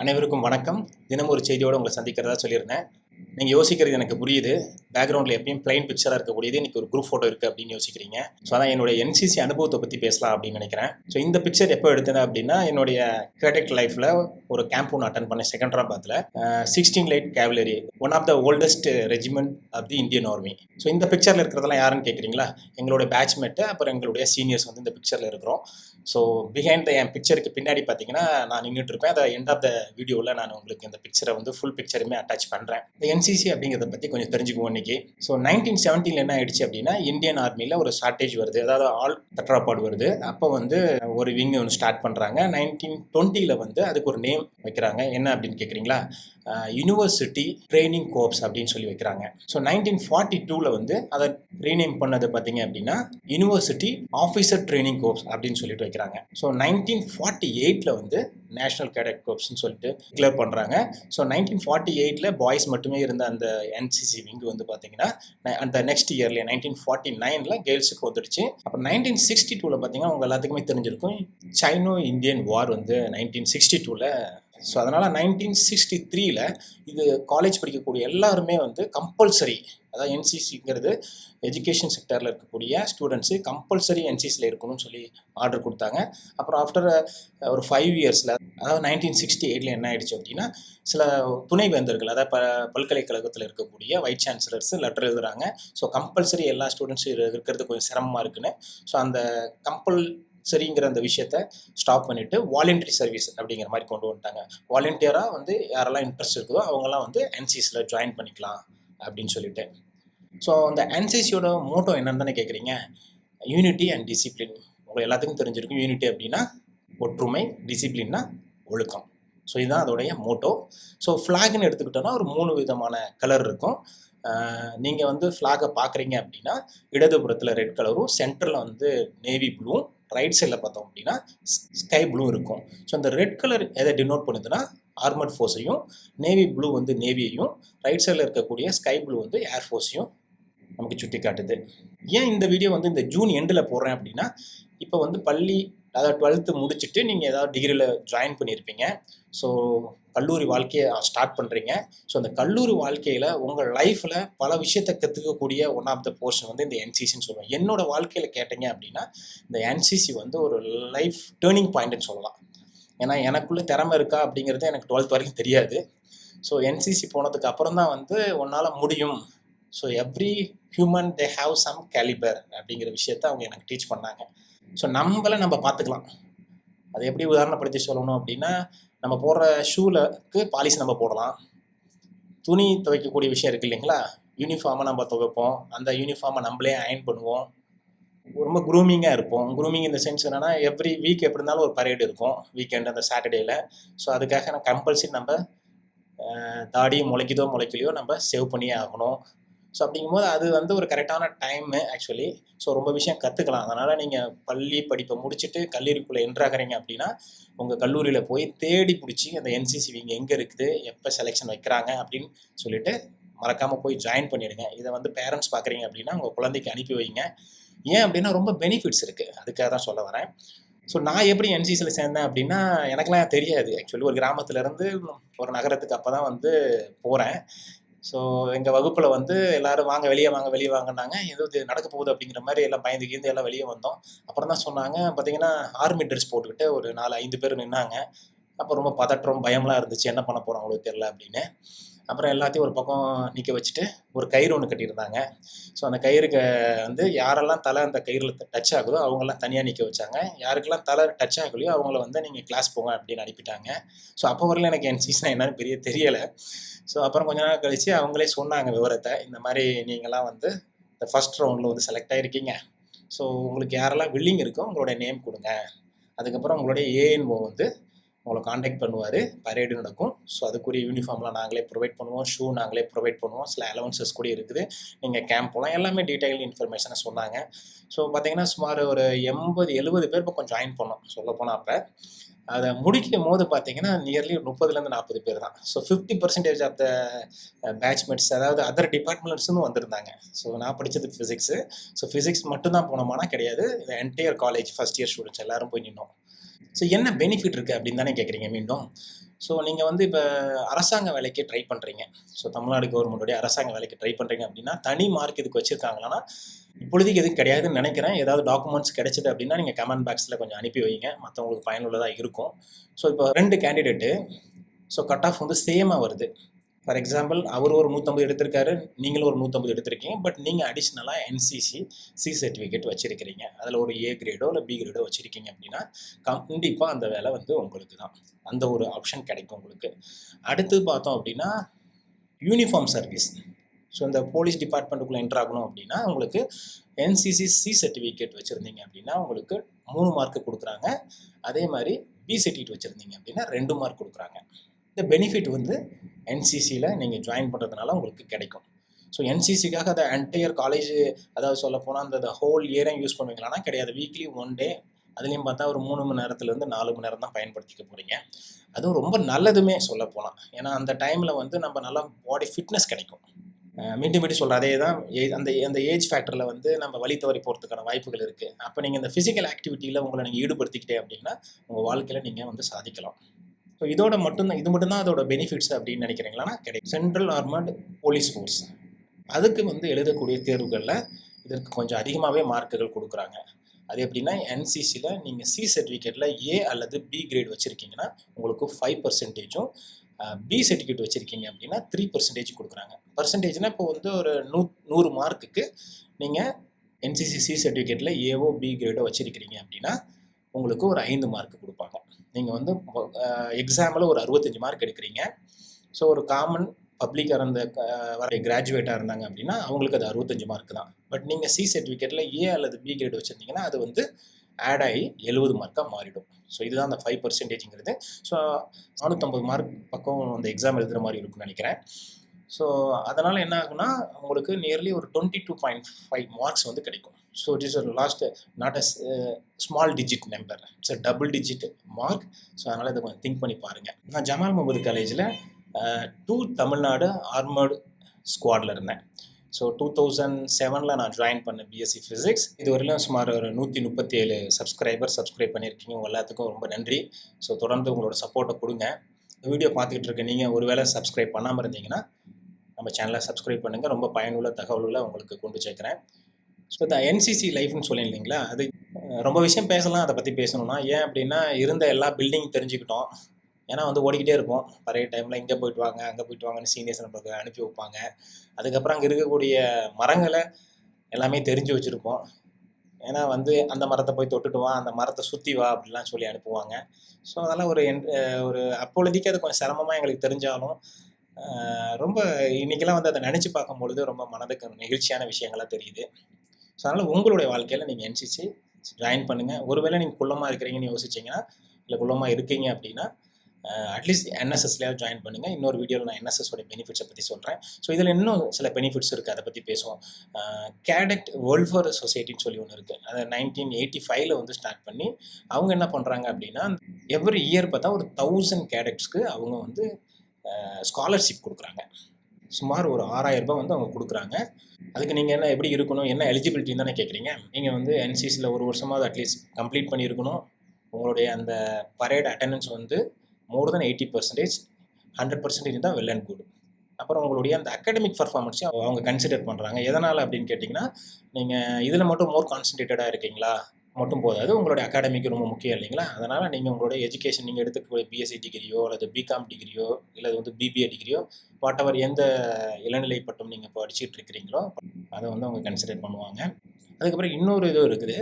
அனைவருக்கும் வணக்கம். தினம் ஒரு செய்தியோடு உங்களை சந்திக்கிறதா சொல்லியிருந்தேன். நீங்கள் யோசிக்கிறது எனக்கு புரியுது. பேக்ரவுண்டில் எப்பயும் பிளைன் பிக்சராக இருக்கக்கூடியது இன்றைக்கி ஒரு குரூப் ஃபோட்டோ இருக்குது அப்படின்னு யோசிக்கிறீங்க. ஸோ அதான் என்னுடைய என்சிசி அனுபவத்தை பற்றி பேசலாம் அப்படின்னு நினைக்கிறேன். ஸோ இந்த பிக்சர் எப்போ எடுத்தேன் அப்படின்னா, என்னுடைய கேடெட் லைஃப்பில் ஒரு கேம்ப் ஒன்று அட்டன் பண்ணேன் செகண்டராபாத்தில். 16 light cavalry, one of the oldest regiment of the Indian army. So இந்த பிக்சரில் இருக்கிறதெல்லாம் யாருன்னு கேட்குறீங்களா? எங்களுடைய பேட்ச்மேட்டு, அப்புறம் எங்களுடைய சீனியர்ஸ் வந்து இந்த பிக்சரில் இருக்கிறோம். ஸோ பிஹைண்ட் த என் பிக்சருக்கு பின்னாடி பார்த்தீங்கன்னா நான் நின்றுட்டு இருப்பேன். அதை எண்ட் ஆஃப் த வீடியோவில் நான் உங்களுக்கு இந்த பிக்சரை வந்து ஃபுல் பிக்சருமே அட்டாச் பண்ணுறேன். இந்த என்சிசி அப்படிங்கிறத பற்றி கொஞ்சம் தெரிஞ்சுக்குவோம் இன்னைக்கு. ஸோ 1970 என்ன ஆயிடுச்சு அப்படின்னா, இந்தியன் ஆர்மியில் ஒரு ஷார்ட்டேஜ் வருது, அதாவது ஆல் தட்ராபாடு வருது. அப்போ வந்து ஒரு விங் ஒன்று ஸ்டார்ட் பண்ணுறாங்க. 1920 வந்து அதுக்கு ஒரு நேம் வைக்கிறாங்க. என்ன அப்படின்னு கேட்குறீங்களா? யூனிவர்சிட்டி ட்ரைனிங் கோர்ப்ஸ் அப்படின்னு சொல்லி வைக்கிறாங்க. ஸோ 1942 வந்து அதை ரீநேம் பண்ணது பார்த்தீங்க அப்படின்னா யூனிவர்சிட்டி ஆஃபீஸர் ட்ரைனிங் கோர்ப்ஸ் அப்படின்னு சொல்லிட்டு வைக்கிறாங்க. ஸோ 1948 வந்து நேஷனல் கேடட் கோர்ப்ஸ்னு சொல்லிட்டு டிக்ளேர் பண்ணுறாங்க. ஸோ 1948 பாய்ஸ் மட்டுமே இருந்த அந்த என்சிசி விங்கு வந்து பார்த்தீங்கன்னா அந்த நெக்ஸ்ட் இயர்லேயே 1949 கேர்ள்ஸுக்கு வந்துடுச்சு. அப்புறம் 1962 பார்த்தீங்கன்னா உங்கள் எல்லாத்துக்குமே தெரிஞ்சிருக்கும், சைனோ இந்தியன் வார் வந்து 1962. ஸோ அதனால் 1963 இது காலேஜ் படிக்கக்கூடிய எல்லாருமே வந்து கம்பல்சரி, அதாவது என்சிசிங்கிறது எஜுகேஷன் செக்டரில் இருக்கக்கூடிய ஸ்டூடெண்ட்ஸு கம்பல்சரி என்சிசியில் இருக்கணும்னு சொல்லி ஆர்டர் கொடுத்தாங்க. அப்புறம் ஆஃப்டர் ஒரு 5 இயர்ஸில், அதாவது 1968 என்ன ஆயிடுச்சு அப்படின்னா, சில துணைவேந்தர்கள், அதாவது பல்கலைக்கழகத்தில் இருக்கக்கூடிய வைஸ் சான்சலர்ஸ் லெட்டர் எழுதுறாங்க. ஸோ கம்பல்சரி எல்லா ஸ்டூடெண்ட்ஸும் இருக்கிறது கொஞ்சம் சிரமமாக இருக்குன்னு. ஸோ அந்த சரிங்கிற அந்த விஷயத்த ஸ்டாப் பண்ணிவிட்டு வாலண்டரி சர்வீஸ் அப்படிங்கிற மாதிரி கொண்டு வந்துட்டாங்க. வாலண்டியராக வந்து யாரெல்லாம் இன்ட்ரெஸ்ட் இருக்குதோ அவங்கெல்லாம் வந்து என்சிசியில் ஜாயின் பண்ணிக்கலாம் அப்படின்னு சொல்லிட்டு. ஸோ அந்த என்சிசியோட மோட்டோ என்னன்னு தானே கேட்குறீங்க? Unity and discipline. உங்களுக்கு எல்லாத்துக்கும் தெரிஞ்சிருக்கும், யூனிட்டி அப்படின்னா ஒற்றுமை, டிசிப்ளின்னா ஒழுக்கம். ஸோ இதுதான் அதோடைய மோட்டோ. ஸோ ஃப்ளாக்னு எடுத்துக்கிட்டோன்னா ஒரு 3 விதமான கலர் இருக்கும். நீங்கள் வந்து ஃப்ளாகை பார்க்குறீங்க அப்படின்னா இடதுபுறத்தில் ரெட் கலரும், சென்டரில் வந்து நேவி ப்ளூவும், ரைட் சைடில் பார்த்தோம் அப்படின்னா ஸ்கை ப்ளூ இருக்கும். ஸோ அந்த ரெட் கலர் எதை டினோட் பண்ணுதுன்னா ஆர்மட் ஃபோர்ஸையும், நேவி ப்ளூ வந்து நேவியையும், ரைட் சைடில் இருக்கக்கூடிய ஸ்கை ப்ளூ வந்து ஏர்ஃபோர்ஸையும் நமக்கு சுட்டி காட்டுது. ஏன் இந்த வீடியோ வந்து இந்த ஜூன் எண்டில் போடுறேன் அப்படின்னா, இப்போ வந்து பள்ளி, அதாவது 12th முடிச்சுட்டு நீங்கள் ஏதாவது டிகிரியில் ஜாயின் பண்ணியிருப்பீங்க. ஸோ கல்லூரி வாழ்க்கையை ஸ்டார்ட் பண்ணுறீங்க. ஸோ அந்த கல்லூரி வாழ்க்கையில் உங்கள் லைஃப்பில் பல விஷயத்தை கற்றுக்கக்கூடிய ஒன் ஆஃப் த போர்ஷன் வந்து இந்த என்சிசின்னு சொல்லுவேன். என்னோடய வாழ்க்கையில் கேட்டீங்க அப்படின்னா இந்த என்சிசி வந்து ஒரு லைஃப் டேர்னிங் பாயிண்ட்னு சொல்லலாம். ஏன்னா எனக்குள்ளே திறமை இருக்கா அப்படிங்கிறது எனக்கு 12th வரைக்கும் தெரியாது. ஸோ என்சிசி போனதுக்கு அப்புறம் தான் வந்து உன்னால் முடியும், so every human they have some calibre அப்படிங்கிற விஷயத்த அவங்க எனக்கு டீச் பண்ணாங்க. ஸோ நம்ம பார்த்துக்கலாம். அது எப்படி உதாரணப்படுத்தி சொல்லணும் அப்படின்னா, நம்ம போடுற ஷூலுக்கு பாலிஷ் நம்ம போடலாம். துணி துவைக்கக்கூடிய விஷயம் இருக்குது இல்லைங்களா? யூனிஃபார்மை நம்ம துவைப்போம், அந்த யூனிஃபார்மை நம்மளே அயன் பண்ணுவோம், ரொம்ப க்ரூமிங்காக இருப்போம். க்ரூமிங் இந்த சென்ஸ் என்னென்னா, எவ்ரி வீக் எப்படி இருந்தாலும் ஒரு பரேடு இருக்கும் வீக்கெண்டு, அந்த சாட்டர்டேயில். ஸோ அதுக்காக நான் கம்பல்சரி நம்ம தாடி முளைக்குதோ முளைக்கலையோ நம்ம சேவ் பண்ணியே ஆகணும். ஸோ அப்படிங்கும்போது அது வந்து ஒரு கரெக்டான டைமு ஆக்சுவலி. ஸோ ரொம்ப விஷயம் கற்றுக்கலாம். அதனால் நீங்கள் பள்ளி படிப்பை முடிச்சுட்டு கல்லூரிக்குள்ளே என்ட்ராகிறீங்க அப்படின்னா உங்கள் கல்லூரியில் போய் தேடி பிடிச்சி அந்த என்சிசி விங் எங்கே இருக்குது, எப்போ செலெக்ஷன் வைக்கிறாங்க அப்படின்னு சொல்லிட்டு மறக்காமல் போய் ஜாயின் பண்ணிவிடுங்க. இதை வந்து பேரண்ட்ஸ் பார்க்குறீங்க அப்படின்னா உங்கள் குழந்தைக்கு அனுப்பி வைங்க. ஏன் அப்படின்னா ரொம்ப பெனிஃபிட்ஸ் இருக்குது, அதுக்காக தான் சொல்ல வரேன். ஸோ நான் எப்படி என்சிசியில் சேர்ந்தேன் அப்படின்னா, எனக்குலாம் தெரியாது ஆக்சுவலி. ஒரு கிராமத்துலேருந்து ஒரு நகரத்துக்கு அப்போ தான் வந்து போகிறேன். ஸோ எங்கள் வகுப்பில் வந்து எல்லோரும் வாங்க வெளியே வாங்க வெளியே வாங்கினாங்க. ஏதோ இது நடக்க போகுது அப்படிங்கிற மாதிரி எல்லாம் பயந்து கீந்து எல்லாம் வெளியே வந்தோம். அப்புறம் தான் சொன்னாங்க, பார்த்தீங்கன்னா ஆர்மி ட்ரெஸ் போட்டுக்கிட்டு ஒரு 4-5 பேர் நின்னாங்க. அப்போ ரொம்ப பதற்றம், பயம்லாம் இருந்துச்சு, என்ன பண்ண போகிறாங்களோ தெரியல அப்படின்னு. அப்புறம் எல்லாத்தையும் ஒரு பக்கம் நிற்க வச்சுட்டு ஒரு கயிறு ஒன்று கட்டியிருந்தாங்க. ஸோ அந்த கயிறுக்கு வந்து யாரெல்லாம் தலை அந்த கயிறில் டச் ஆகுதோ அவங்கெல்லாம் தனியாக நிற்க வச்சாங்க. யாருக்கெல்லாம் தலை டச் ஆகலையோ அவங்கள வந்து நீங்கள் கிளாஸ் போங்க அப்படின்னு அனுப்பிட்டாங்க. ஸோ அப்போ வரல எனக்கு என்சிசினா என்னன்னு பெரிய தெரியலை. ஸோ அப்புறம் கொஞ்ச நாள் கழித்து அவங்களே சொன்னாங்க விவரத்தை, இந்த மாதிரி நீங்களாம் வந்து இந்த ஃபஸ்ட் ரவுண்டில் வந்து செலக்ட் ஆகிருக்கீங்க. ஸோ உங்களுக்கு யாரெல்லாம் வில்லிங் இருக்கோ உங்களுடைய நேம் கொடுங்க. அதுக்கப்புறம் உங்களுடைய ஏஎன்ஓ வந்து உங்களை காண்டாக்ட் பண்ணுவார், பரேடு நடக்கும். ஸோ அதுக்குரிய யூனிஃபார்ம்லாம் நாங்களே ப்ரொவைட் பண்ணுவோம், ஷூ நாங்களே ப்ரொவைட் பண்ணுவோம், சில அலவன்சஸ் கூட இருக்குது, நீங்கள் கேம்ப் போகலாம், எல்லாமே டீட்டெயில் இன்ஃபர்மேஷனை சொன்னாங்க. ஸோ பார்த்தீங்கன்னா சுமார் ஒரு 80-70 பேர் பக்கம் ஜாயின் பண்ணோம் சொல்லப்போனால். அப்போ அதை முடிக்கும் போது பார்த்தீங்கன்னா நியர்லி 30-40 பேர் தான். ஸோ 50% ஆஃப் த பேட்ச்மேட்ஸ், அதாவது அதர் டிபார்ட்மெண்ட்ஸும் வந்திருந்தாங்க. ஸோ நான் படித்தது ஃபிசிக்ஸு. ஸோ ஃபிசிக்ஸ் மட்டும்தான் போனோமானா கிடையாது, இந்த entire college first year students எல்லோரும் போய் நின்னோம். ஸோ என்ன பெனிஃபிட் இருக்குது அப்படின்னு தானே கேட்குறீங்க மீண்டும். ஸோ நீங்கள் வந்து இப்போ அரசாங்க வேலைக்கு ட்ரை பண்ணுறீங்க. ஸோ தமிழ்நாடு கவர்மெண்ட்டுடைய அரசாங்க வேலைக்கு ட்ரை பண்ணுறீங்க அப்படின்னா, தனி மார்க் இதுக்கு வச்சுருக்காங்களான்னா, இப்பொழுதைக்கு எதுவும் கிடையாதுன்னு நினைக்கிறேன். ஏதாவது டாக்குமெண்ட்ஸ் கிடைச்சது அப்படின்னா, நீங்கள் கமெண்ட் பாக்ஸில் கொஞ்சம் அனுப்பி வைங்க. மற்றவங்களுக்கு பயனுள்ளதாக இருக்கும். ஸோ இப்போ 2 கேண்டிடேட்டு, ஸோ கட் ஆஃப் வந்து சேமாக வருது. ஃபார் எக்ஸாம்பிள், அவர் ஒரு 150 எடுத்திருக்காரு, நீங்களும் ஒரு 150 எடுத்திருக்கீங்க. பட் நீங்கள் அடிஷ்னலாக என்சிசி சி சர்டிஃபிகேட் வச்சுருக்கிறீங்க. அதில் ஒரு ஏ கிரேடோ இல்லை பி கிரேடோ வச்சுருக்கீங்க அப்படின்னா, கண்டிப்பாக அந்த வேலை வந்து உங்களுக்கு தான். அந்த ஒரு ஆப்ஷன் கிடைக்கும் உங்களுக்கு. அடுத்து பார்த்தோம் அப்படின்னா, யூனிஃபார்ம் சர்வீஸ். ஸோ இந்த போலீஸ் டிபார்ட்மெண்ட்டுக்குள்ளே என்ட்ரு ஆகணும் அப்படின்னா, உங்களுக்கு என்சிசி சி சர்டிஃபிகேட் வச்சுருந்தீங்க அப்படின்னா, உங்களுக்கு 3 மார்க்கு கொடுக்குறாங்க. அதே மாதிரி பி சர்டிஃபிகேட் வச்சுருந்தீங்க அப்படின்னா 2 மார்க் கொடுக்குறாங்க. இந்த பெனிஃபிட் வந்து என்சிசியில் நீங்கள் ஜாயின் பண்ணுறதுனால உங்களுக்கு கிடைக்கும். ஸோ என்சிசிக்காக அதை என்டையர் காலேஜ், அதாவது சொல்லப்போனால் அந்த ஹோல் இயரையும் யூஸ் பண்ணுவீங்களான்னா கிடையாது. வீக்லி 1 டே, அதுலேயும் பார்த்தா ஒரு 3 மணி நேரத்துலேருந்து 4 மணி நேரம் தான் பயன்படுத்திக்க போகிறீங்க. அதுவும் ரொம்ப நல்லதுமே சொல்லப்போனால். ஏன்னா அந்த டைமில் வந்து நம்ம நல்லா பாடி ஃபிட்னஸ் கிடைக்கும். மீண்டும் மீண்டும் சொல்கிற அதே தான், அந்த ஏஜ் ஃபேக்டரில் வந்து நம்ம வழி தவறி போகிறதுக்கான வாய்ப்புகள் இருக்குது. அப்போ நீங்கள் இந்த ஃபிசிக்கல் ஆக்டிவிட்டியில் உங்களை நீங்கள் ஈடுபடுத்திக்கிட்டே அப்படின்னா உங்கள் வாழ்க்கையில் நீங்கள் வந்து சாதிக்கலாம். ஸோ இது மட்டும்தான் அதோட பெனிஃபிட்ஸ் அப்படின்னு நினைக்கிறீங்களான்னா கிடைக்கும். சென்ட்ரல் ஆர்மர்டு போலீஸ் ஃபோர்ஸ், அதுக்கு வந்து எழுதக்கூடிய தேர்வுகளில் இதற்கு கொஞ்சம் அதிகமாகவே மார்க்குகள் கொடுக்குறாங்க. அது எப்படின்னா, என்சிசியில் நீங்கள் சி சர்டிஃபிகேட்டில் ஏ அல்லது பி கிரேட் வச்சுருக்கீங்கன்னா உங்களுக்கு 5%, பி சர்டிஃபிகேட் வச்சுருக்கீங்க அப்படின்னா 3% கொடுக்குறாங்க. பர்சன்டேஜ்னால் இப்போ வந்து ஒரு 100 மார்க்குக்கு நீங்கள் என்சிசி சி சர்டிஃபிகேட்டில் ஏஓ பி கிரேடோ வச்சுருக்கிறீங்க அப்படின்னா உங்களுக்கு ஒரு 5 மார்க் கொடுப்பாங்க. நீங்கள் வந்து எக்ஸாமில் ஒரு 65 மார்க் எடுக்கிறீங்க. ஸோ ஒரு காமன் பப்ளிக்காக இருந்த கிராஜுவேட்டாக இருந்தாங்க அப்படின்னா அவங்களுக்கு அது 65 மார்க் தான். பட் நீங்கள் சி சர்டிஃபிகேட்டில் ஏ அல்லது பி கிரேட் வச்சுருந்தீங்கன்னா அது வந்து ஆட் ஆகி 70 மார்க்காக மாறிடும். ஸோ இதுதான் அந்த 5%ங்கிறது. ஸோ 450 மார்க் பக்கம் அந்த எக்ஸாம் எழுதுகிற மாதிரி இருக்குன்னு நினைக்கிறேன். ஸோ அதனால் என்ன ஆகுனா உங்களுக்கு நியர்லி ஒரு 22.5 மார்க்ஸ் வந்து கிடைக்கும். So it is last not a small digit number, it's a double digit mark. So அதனால் இதை கொஞ்சம் திங்க் பண்ணி பாருங்கள். நான் ஜமால் முகமது காலேஜில் 2 தமிழ்நாடு ஆர்மர்டு ஸ்குவாடில் இருந்தேன். ஸோ 2007 நான் ஜாயின் பண்ணேன் பிஎஸ்சி ஃபிசிக்ஸ். இதுவரையிலும் சுமார் ஒரு 137 சப்ஸ்கிரைப் பண்ணியிருக்கீங்க. உங்கள் எல்லாத்துக்கும் ரொம்ப நன்றி. ஸோ தொடர்ந்து உங்களோட சப்போர்ட்டை கொடுங்க. வீடியோ பார்த்துக்கிட்டு இருக்க நீங்கள் ஒருவேளை சப்ஸ்கிரைப் பண்ணாமல் இருந்தீங்கன்னா நம்ம சேனலை சப்ஸ்கிரைப் பண்ணுங்கள். ரொம்ப பயனுள்ள தகவல்களை உங்களுக்கு கொண்டு சேர்க்குறேன். ஸோ இந்த என்சிசி லைஃப்னு சொல்லியிருந்தீங்களா, அது ரொம்ப விஷயம் பேசலாம். அதை பற்றி பேசணும்னா ஏன் அப்படின்னா, இருந்த எல்லா பில்டிங் தெரிஞ்சுக்கிட்டோம். ஏன்னா வந்து ஓடிக்கிட்டே இருப்போம். பழைய டைமில் இங்கே போயிட்டு வாங்க அங்கே போயிட்டு வாங்கன்னு சீனியர்ஸ் நம்மளுக்கு அனுப்பி வைப்பாங்க. அதுக்கப்புறம் அங்கே இருக்கக்கூடிய மரங்களை எல்லாமே தெரிஞ்சு வச்சுருப்போம். ஏன்னா வந்து அந்த மரத்தை போய் தொட்டுட்டு வா, அந்த மரத்தை சுற்றி வா அப்படிலாம் சொல்லி அனுப்புவாங்க. ஸோ அதெல்லாம் ஒரு அப்பொழுதைக்கு அது கொஞ்சம் சிரமமாக எங்களுக்கு தெரிஞ்சாலும் ரொம்ப இன்றைக்கெல்லாம் வந்து அதை நினச்சி பார்க்கும்பொழுது ரொம்ப மனதுக்கு நெகிழ்ச்சியான விஷயங்களாக தெரியுது. ஸோ அதனால் உங்களுடைய வாழ்க்கையில் நீங்கள் என்சிசி ஜாயின் பண்ணுங்கள். ஒருவேளை நீங்கள் குள்ளமாக இருக்கிறீங்கன்னு யோசிச்சிங்கன்னா, இல்லை குள்ளமாக இருக்கீங்க அப்படின்னா அட்லீஸ்ட் என்எஸ்எஸ்லையாவது ஜாயின் பண்ணுங்கள். இன்னொரு வீடியோவில் நான் என்எஸ்எஸோட பெனிஃபிட்ஸை பற்றி சொல்கிறேன். ஸோ இதில் இன்னும் சில பெனிஃபிட்ஸ் இருக்குது, அதை பற்றி பேசுவோம். கேடெட் வெல்ஃபேர் சொசைட்டின்னு சொல்லி ஒன்று இருக்குது. அதை 1985 வந்து ஸ்டார்ட் பண்ணி அவங்க என்ன பண்ணுறாங்க அப்படின்னா, எவ்ரி இயர் பார்த்தா ஒரு 1000 கேடெட்ஸ்க்கு அவங்க வந்து ஸ்காலர்ஷிப் கொடுக்குறாங்க. சுமார் ஒரு 6000 ரூபாய் வந்து அவங்க கொடுக்குறாங்க. அதுக்கு நீங்கள் என்ன எப்படி இருக்கணும், என்ன எலிஜிபிலிட்டின்னு தானே கேட்குறீங்க. நீங்கள் வந்து என்சிசியில் ஒரு வருஷமாவது அட்லீஸ்ட் கம்ப்ளீட் பண்ணியிருக்கணும். உங்களுடைய அந்த பரேட் அட்டெண்டன்ஸ் வந்து மோர் தென் 80%, 100% இருந்தால் வெல் அண்ட் குட். அப்புறம் உங்களுடைய அந்த அகாடமிக் பர்ஃபார்மன்ஸையும் அவங்க கன்சிடர் பண்ணுறாங்க. எதனால் அப்படின்னு கேட்டிங்கன்னா, நீங்கள் இதில் மட்டும் மோர் கான்சன்ட்ரேட்டடாக இருக்கீங்களா மட்டும் போதாது, உங்களுடைய அகாடமிக்கு ரொம்ப முக்கியம் இல்லைங்களா. அதனால் நீங்கள் உங்களுடைய எஜுகேஷன் நீங்கள் எடுத்துக்கக்கூடிய பிஎஸ்சி டிகிரியோ அல்லது பிகாம் டிகிரியோ இல்லை வந்து பிபிஏ டிகிரியோ வாட்டவர் எந்த இளநிலை பட்டம் நீங்கள் படிச்சுட்டு இருக்கிறீங்களோ அதை வந்து அவங்க கன்சிடர் பண்ணுவாங்க. அதுக்கப்புறம் இன்னொரு இது இருக்குது,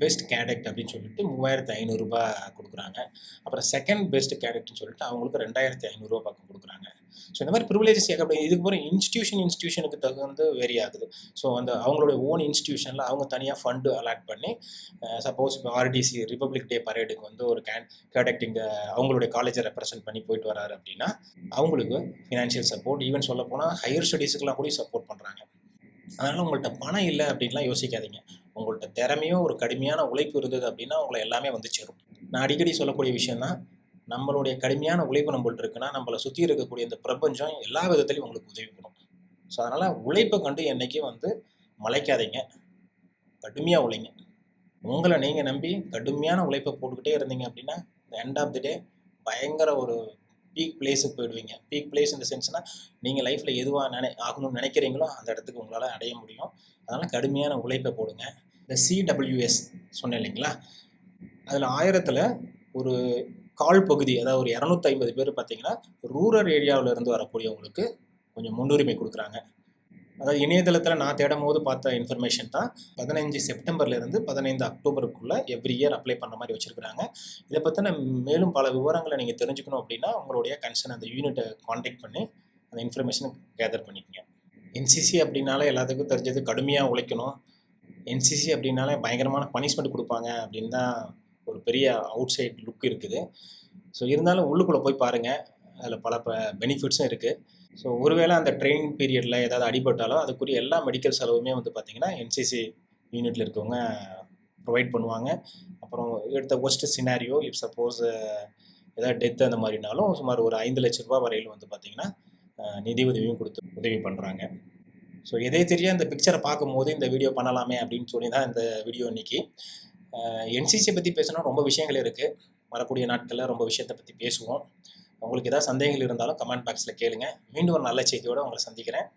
பெஸ்ட் கேடெக்ட் அப்படின்னு சொல்லிட்டு 3500 ரூபாய் கொடுக்குறாங்க. அப்புறம் செகண்ட் பெஸ்ட் கேடெக்ட்னு சொல்லிட்டு அவங்களுக்கு 2500 ரூபா பக்கம் கொடுக்குறாங்க. ஸோ இந்த மாதிரி ப்ரிவிலேஜஸ் ஏகப்பட்ட. இதுக்கு போகிற இன்ஸ்டியூஷனுக்கு தகுந்து வேரி ஆகுது. ஸோ அந்த அவங்களுடைய ஓன் இன்ஸ்டியூஷனில் அவங்க தனியாக ஃபண்டு அலாட் பண்ணி, சப்போஸ் இப்போ ஆர்டிசி ரிப்பப்ளிக் டே பரேடுக்கு வந்து ஒரு கேடெக்ட் இங்கே அவங்களுடைய காலேஜை ரெப்ரசென்ட் பண்ணி போயிட்டு வராரு அப்படின்னா அவங்களுக்கு ஃபினான்ஷியல் சப்போர்ட், ஈவன் சொல்ல போனால் ஹையர் ஸ்டடீஸுக்கெலாம் கூட சப்போர்ட் பண்ணுறாங்க. அதனால் உங்கள்கிட்ட பணம் இல்லை அப்படின்லாம் யோசிக்காதீங்க. உங்கள்கிட்ட திறமையும் ஒரு கடுமையான உழைப்பு இருந்தது அப்படின்னா உங்களை எல்லாமே வந்து சேரும். நான் அடிக்கடி சொல்லக்கூடிய விஷயம் தான், நம்மளுடைய கடுமையான உழைப்பு நம்மள்ட்ட இருக்குன்னா நம்மளை சுற்றி இருக்கக்கூடிய இந்த பிரபஞ்சம் எல்லா விதத்துலையும் உங்களுக்கு உதவி பண்ணும். ஸோ அதனால் உழைப்பை கண்டு என்றைக்கும் வந்து மலைக்காதீங்க, கடுமையாக உழைங்க. உங்களை நீங்கள் நம்பி கடுமையான உழைப்பை போட்டுக்கிட்டே இருந்தீங்க அப்படின்னா இந்த எண்ட் ஆஃப் தி டே பயங்கர ஒரு பீக் பிளேஸுக்கு போயிடுவீங்க. பீக் பிளேஸ் இந்த சென்ஸ்னால் நீங்கள் லைஃப்பில் எதுவாக ஆகணும்னு நினைக்கிறீங்களோ அந்த இடத்துக்கு உங்களால் அடைய முடியும். அதனால் கடுமையான உழைப்பை போடுங்க. இந்த சிடபிள்யூஎஸ் சொன்னேன் இல்லைங்களா, அதில் 1000ல் ஒரு கால் பகுதி, அதாவது ஒரு 250 பேர் பார்த்தீங்கன்னா ரூரல் ஏரியாவில் இருந்து வரக்கூடியவங்களுக்கு கொஞ்சம் முன்னுரிமை கொடுக்குறாங்க. அதாவது இணையதளத்தில் நான் தேடும் போது பார்த்த இன்ஃபர்மேஷன் தான் 15 செப்டம்பர்லேருந்து 15 அக்டோபருக்குள்ளே எவ்ரி இயர் அப்ளை பண்ணுற மாதிரி வச்சுருக்குறாங்க. இதை பற்றின மேலும் பல விவரங்களை நீங்கள் தெரிஞ்சுக்கணும் அப்படின்னா உங்களுடைய கன்சர்ன் அந்த யூனிட்டை காண்டாக்ட் பண்ணி அந்த இன்ஃபர்மேஷனை கேதர் பண்ணிக்கங்க. என்சிசி அப்படின்னாலே எல்லாத்துக்கும் தெரிஞ்சது கடுமையாக உழைக்கணும். என்சிசி அப்படின்னாலே பயங்கரமான பனிஷ்மெண்ட் கொடுப்பாங்க அப்படின்னு தான் ஒரு பெரிய அவுட் சைட் லுக் இருக்குது. ஸோ இருந்தாலும் உள்ளுக்குள்ளே போய் பாருங்கள், அதில் பல பெனிஃபிட்ஸும் இருக்குது. ஸோ ஒருவேளை அந்த ட்ரைனிங் பீரியடில் ஏதாவது அடிபட்டாலும் அதுக்குரிய எல்லா மெடிக்கல் செலவுமே வந்து பார்த்திங்கன்னா என்சிசி யூனிட்டில் இருக்கவங்க ப்ரொவைட் பண்ணுவாங்க. அப்புறம் எடுத்த ஒஸ்ட் சினாரியோ இப் சப்போஸ் ஏதாவது டெத்து அந்த மாதிரினாலும் சுமார் ஒரு 5 லட்ச ரூபா வரையில் வந்து பார்த்திங்கன்னா நிதி உதவியும் கொடுத்து உதவி பண்ணுறாங்க. ஸோ எதே தெரிய இந்த பிக்சரை பார்க்கும்போது இந்த வீடியோ பண்ணலாமே அப்படின்னு சொல்லி தான் இந்த வீடியோ இன்றைக்கி. என்சிசியை பற்றி பேசணும் ரொம்ப விஷயங்கள் இருக்குது. வரக்கூடிய நாட்களில் ரொம்ப விஷயத்தை பற்றி பேசுவோம். உங்களுக்கு ஏதாவது சந்தேகங்கள் இருந்தாலும் கமெண்ட் பாக்ஸில் கேளுங்க. மீண்டும் ஒரு நல்ல செய்தியோடு உங்களை சந்திக்கிறேன்.